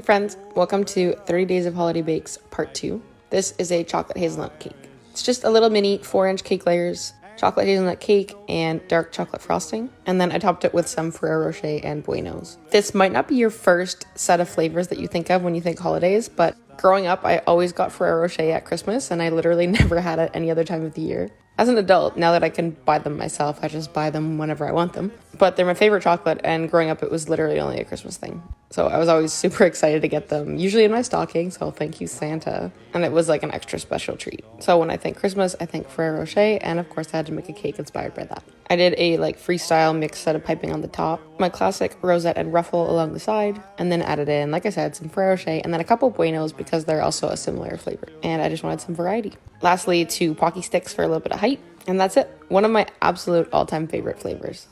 Friends, welcome to 30 Days of Holiday Bakes Part 2. This is a chocolate hazelnut cake. It's just a little mini 4-inch cake layers, chocolate hazelnut cake, and dark chocolate frosting. And then I topped it with some Ferrero Rocher and Buenos. This might not be your first set of flavors that you think of when you think holidays, but growing up, I always got Ferrero Rocher at Christmas, and I literally never had it any other time of the year. As an adult, now that I can buy them myself, I just buy them whenever I want them. But they're my favorite chocolate, and growing up, it was literally only a Christmas thing. So I was always super excited to get them, usually in my stocking, so thank you, Santa. And it was like an extra special treat. So when I think Christmas, I think Ferrero Rocher, and of course I had to make a cake inspired by that. I did a freestyle mixed set of piping on the top, my classic rosette and ruffle along the side, and then added in, like I said, some Ferrero Rocher, and then a couple Buenos because they're also a similar flavor. And I just wanted some variety. Lastly, 2 Pocky sticks for a little bit of height, and that's it. One of my absolute all-time favorite flavors.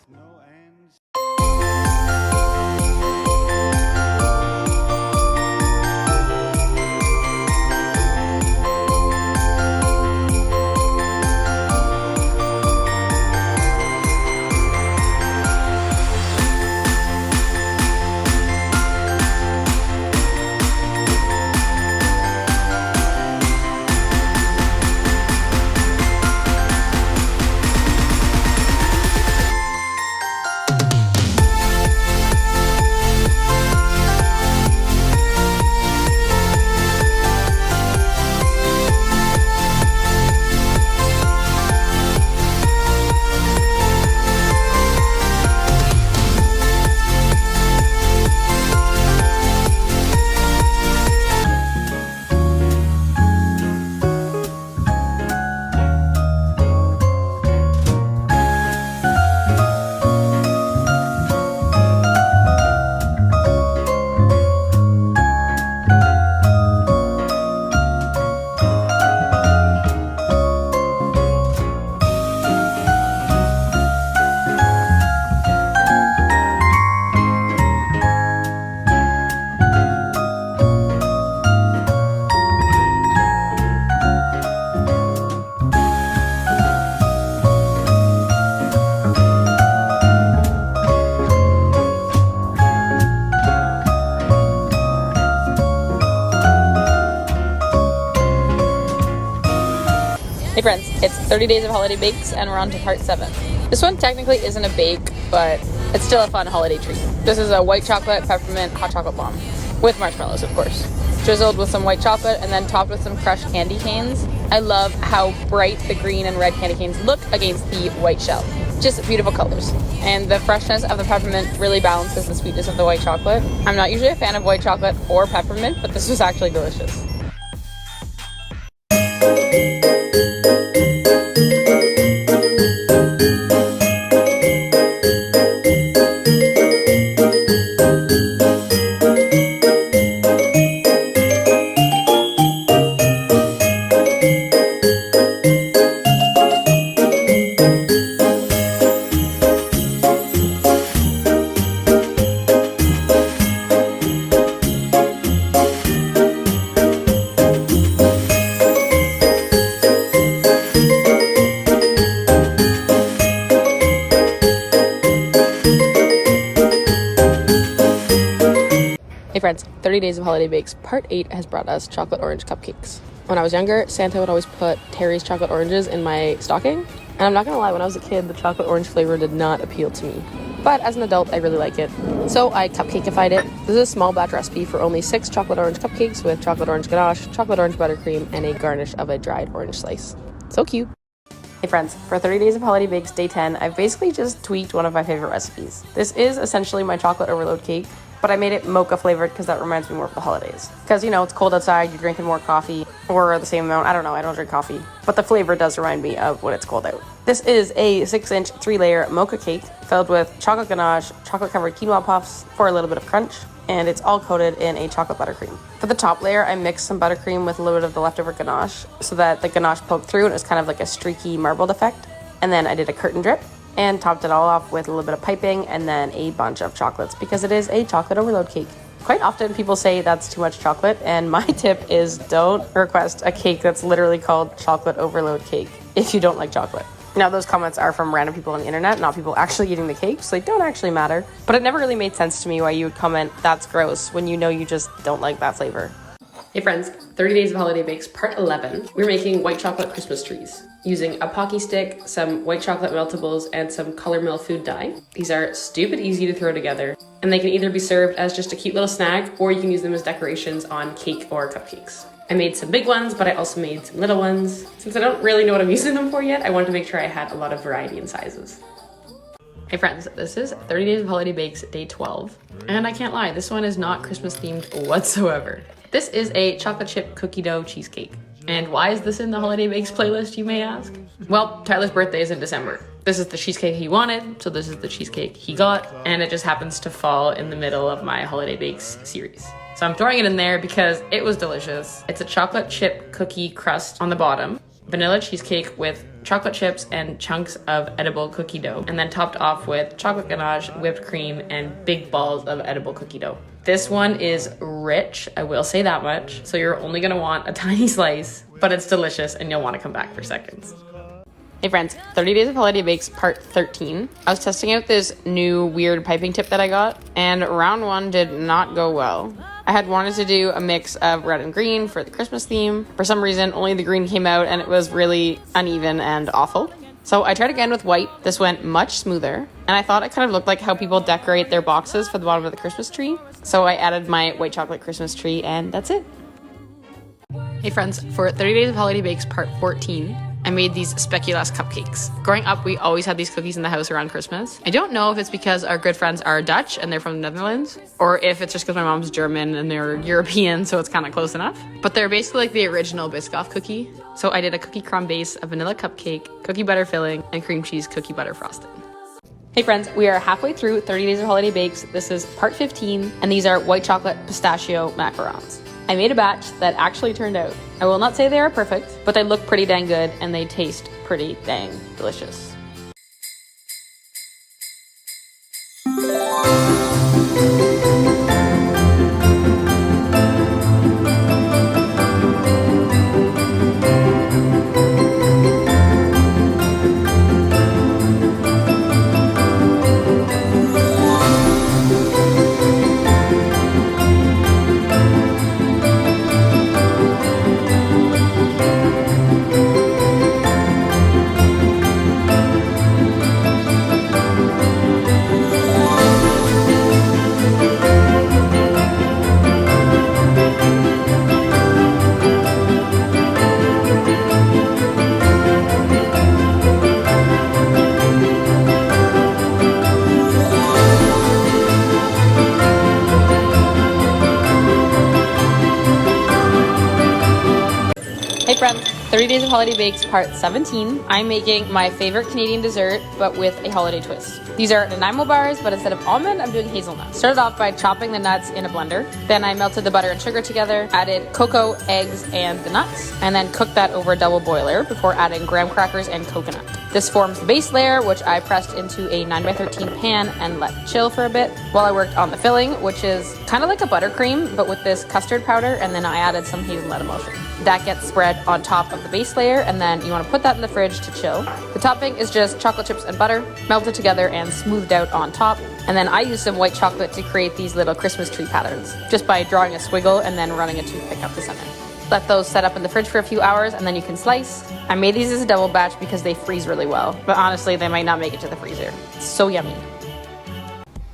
Hey friends, it's 30 Days of Holiday Bakes and we're on to part 7. This one technically isn't a bake, but it's still a fun holiday treat. This is a white chocolate peppermint hot chocolate bomb, with marshmallows of course. Drizzled with some white chocolate and then topped with some crushed candy canes. I love how bright the green and red candy canes look against the white shell. Just beautiful colors. And the freshness of the peppermint really balances the sweetness of the white chocolate. I'm not usually a fan of white chocolate or peppermint, but this was actually delicious. Hey friends, 30 Days of Holiday Bakes Part 8 has brought us chocolate orange cupcakes. When I was younger, Santa would always put Terry's chocolate oranges in my stocking. And I'm not gonna lie, when I was a kid, the chocolate orange flavor did not appeal to me. But as an adult, I really like it. So I cupcakeified it. This is a small batch recipe for only 6 chocolate orange cupcakes with chocolate orange ganache, chocolate orange buttercream, and a garnish of a dried orange slice. So cute. Hey friends, for 30 Days of Holiday Bakes Day 10, I've basically just tweaked one of my favorite recipes. This is essentially my chocolate overload cake, but I made it mocha flavored because that reminds me more of the holidays. Because, you know, it's cold outside, you're drinking more coffee, or the same amount, I don't know, I don't drink coffee. But the flavor does remind me of when it's cold out. This is a 6-inch, 3-layer mocha cake filled with chocolate ganache, chocolate-covered quinoa puffs for a little bit of crunch, and it's all coated in a chocolate buttercream. For the top layer, I mixed some buttercream with a little bit of the leftover ganache so that the ganache poked through and it was kind of like a streaky marbled effect. And then I did a curtain drip and topped it all off with a little bit of piping and then a bunch of chocolates because it is a chocolate overload cake. Quite often people say that's too much chocolate, and my tip is don't request a cake that's literally called chocolate overload cake if you don't like chocolate. Now, those comments are from random people on the internet, not people actually eating the cake, so they don't actually matter. But it never really made sense to me why you would comment, "That's gross," when you know you just don't like that flavor. Hey friends, 30 Days of Holiday Bakes Part 11. We're making white chocolate Christmas trees using a Pocky stick, some white chocolate meltables, and some Color Mill food dye. These are stupid easy to throw together, and they can either be served as just a cute little snack, or you can use them as decorations on cake or cupcakes. I made some big ones, but I also made some little ones. Since I don't really know what I'm using them for yet, I wanted to make sure I had a lot of variety in sizes. Hey friends, this is 30 Days of Holiday Bakes Day 12, and I can't lie, this one is not Christmas themed whatsoever. This is a chocolate chip cookie dough cheesecake. And why is this in the Holiday Bakes playlist, you may ask? Well, Tyler's birthday is in December. This is the cheesecake he wanted, so this is the cheesecake he got, and it just happens to fall in the middle of my Holiday Bakes series. So I'm throwing it in there because it was delicious. It's a chocolate chip cookie crust on the bottom, vanilla cheesecake with chocolate chips and chunks of edible cookie dough, and then topped off with chocolate ganache, whipped cream, and big balls of edible cookie dough. This one is rich, I will say that much, so you're only gonna want a tiny slice, but it's delicious and you'll wanna come back for seconds. Hey friends, 30 Days of Holiday Bakes Part 13. I was testing out this new weird piping tip that I got, and round one did not go well. I had wanted to do a mix of red and green for the Christmas theme. For some reason, only the green came out and it was really uneven and awful. So I tried again with white. This went much smoother, and I thought it kind of looked like how people decorate their boxes for the bottom of the Christmas tree. So I added my white chocolate Christmas tree, and that's it. Hey friends, for 30 Days of Holiday Bakes Part 14, I made these speculoos cupcakes. Growing up, we always had these cookies in the house around Christmas. I don't know if it's because our good friends are Dutch and they're from the Netherlands, or if it's just because my mom's German and they're European, so it's kind of close enough. But they're basically like the original Biscoff cookie. So I did a cookie crumb base, a vanilla cupcake, cookie butter filling, and cream cheese cookie butter frosting. Hey friends, we are halfway through 30 Days of Holiday Bakes. This is part 15, and these are white chocolate pistachio macarons. I made a batch that actually turned out. I will not say they are perfect, but they look pretty dang good and they taste pretty dang delicious. Hey friends, 30 Days of Holiday Bakes Part 17. I'm making my favorite Canadian dessert, but with a holiday twist. These are Nanaimo bars, but instead of almond, I'm doing hazelnut. Started off by chopping the nuts in a blender. Then I melted the butter and sugar together, added cocoa, eggs, and the nuts, and then cooked that over a double boiler before adding graham crackers and coconut. This forms the base layer, which I pressed into a 9x13 pan and let chill for a bit while I worked on the filling, which is kind of like a buttercream, but with this custard powder, and then I added some hazelnut emulsion. That gets spread on top of the base layer, and then you want to put that in the fridge to chill. The topping is just chocolate chips and butter, melted together and smoothed out on top. And then I use some white chocolate to create these little Christmas tree patterns, just by drawing a squiggle and then running a toothpick up the center. Let those set up in the fridge for a few hours, and then you can slice. I made these as a double batch because they freeze really well, but honestly, they might not make it to the freezer. It's so yummy.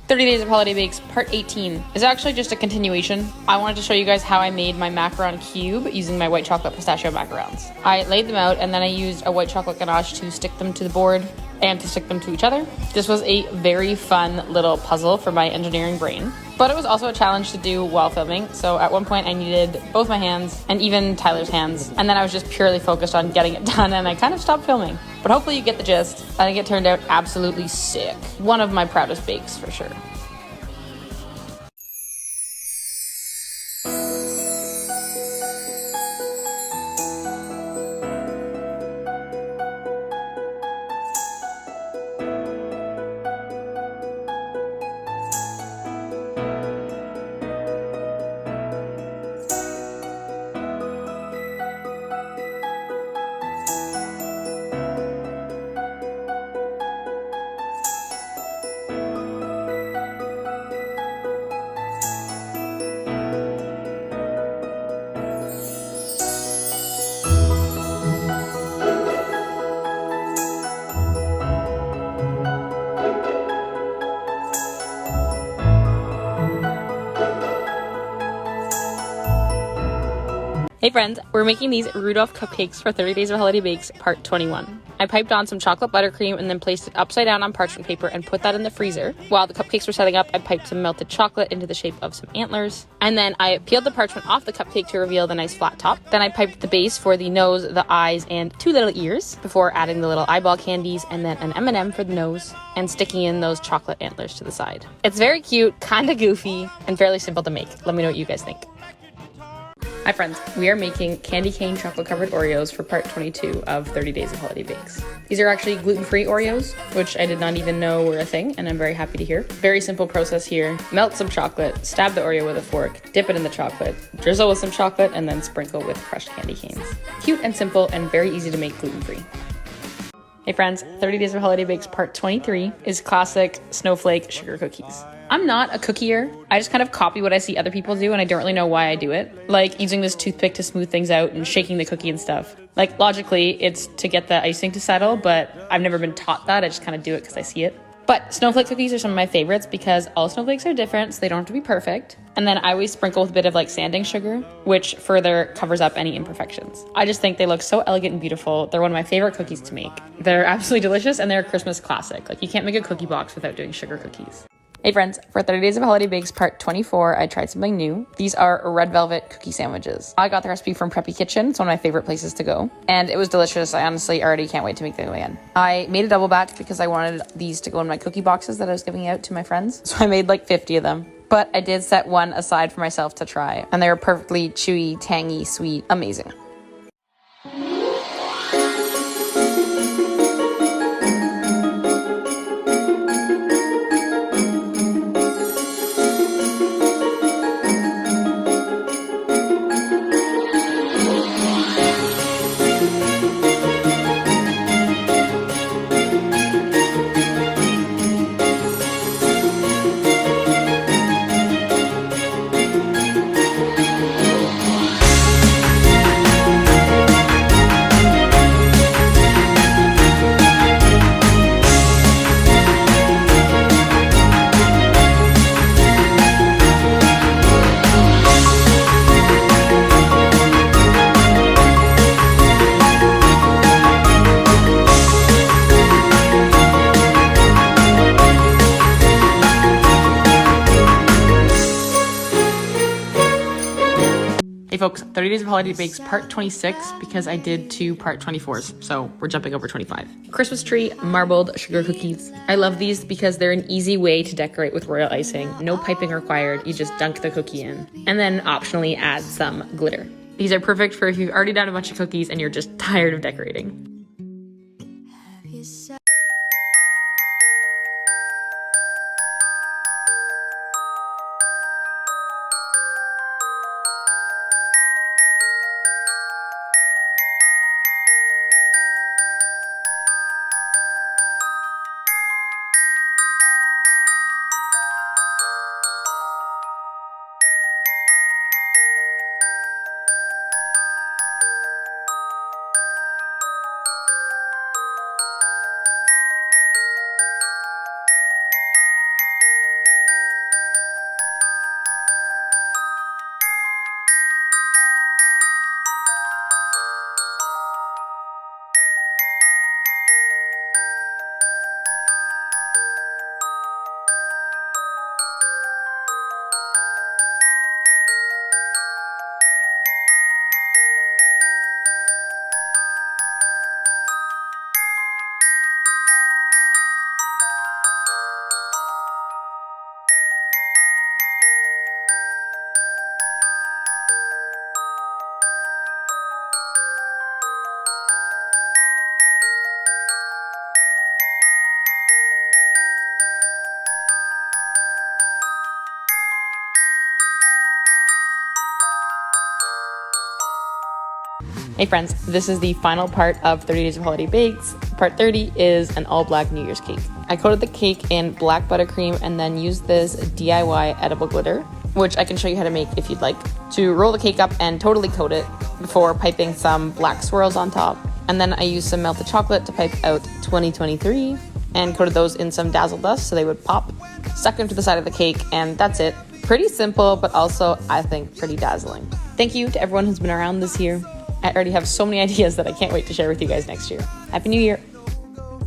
30 Days of Holiday Bakes Part 18 is actually just a continuation. I wanted to show you guys how I made my macaron cube using my white chocolate pistachio macarons. I laid them out and then I used a white chocolate ganache to stick them to the board and to stick them to each other. This was a very fun little puzzle for my engineering brain, but it was also a challenge to do while filming. So at one point I needed both my hands and even Tyler's hands, and then I was just purely focused on getting it done and I kind of stopped filming. But hopefully you get the gist. I think it turned out absolutely sick. One of my proudest bakes for sure. Hey friends, we're making these Rudolph cupcakes for 30 Days of Holiday Bakes, part 21. I piped on some chocolate buttercream and then placed it upside down on parchment paper and put that in the freezer. While the cupcakes were setting up, I piped some melted chocolate into the shape of some antlers. And then I peeled the parchment off the cupcake to reveal the nice flat top. Then I piped the base for the nose, the eyes, and 2 little ears before adding the little eyeball candies and then an M&M for the nose and sticking in those chocolate antlers to the side. It's very cute, kind of goofy, and fairly simple to make. Let me know what you guys think. Hi friends, we are making candy cane chocolate covered Oreos for part 22 of 30 Days of Holiday Bakes. These are actually gluten-free Oreos, which I did not even know were a thing, and I'm very happy to hear. Very simple process here. Melt some chocolate, stab the Oreo with a fork, dip it in the chocolate, drizzle with some chocolate, and then sprinkle with crushed candy canes. Cute and simple and very easy to make gluten-free. Hey friends, 30 Days of Holiday Bakes part 23 is classic snowflake sugar cookies. I'm not a cookier. I just kind of copy what I see other people do and I don't really know why I do it. Like using this toothpick to smooth things out and shaking the cookie and stuff. Like logically, it's to get the icing to settle, but I've never been taught that. I just kind of do it because I see it. But snowflake cookies are some of my favorites because all snowflakes are different, so they don't have to be perfect. And then I always sprinkle with a bit of like sanding sugar, which further covers up any imperfections. I just think they look so elegant and beautiful. They're one of my favorite cookies to make. They're absolutely delicious and they're a Christmas classic. Like you can't make a cookie box without doing sugar cookies. Hey friends, for 30 Days of Holiday Bakes part 24, I tried something new. These are red velvet cookie sandwiches. I got the recipe from Preppy Kitchen. It's one of my favorite places to go. And it was delicious. I honestly already can't wait to make them again. I made a double batch because I wanted these to go in my cookie boxes that I was giving out to my friends. So I made like 50 of them. But I did set one aside for myself to try. And they were perfectly chewy, tangy, sweet, amazing. Hey folks, 30 Days of Holiday Bakes part 26 because I did 2 part 24s, so we're jumping over 25. Christmas tree marbled sugar cookies. I love these because they're an easy way to decorate with royal icing. No piping required, you just dunk the cookie in. And then optionally add some glitter. These are perfect for if you've already done a bunch of cookies and you're just tired of decorating. Hey friends, this is the final part of 30 Days of Holiday Bakes. Part 30 is an all-black New Year's cake. I coated the cake in black buttercream and then used this DIY edible glitter, which I can show you how to make if you'd like, to roll the cake up and totally coat it before piping some black swirls on top. And then I used some melted chocolate to pipe out 2023 and coated those in some dazzle dust so they would pop. Stuck them to the side of the cake and that's it. Pretty simple, but also I think pretty dazzling. Thank you to everyone who's been around this year. I already have so many ideas that I can't wait to share with you guys next year. Happy New Year!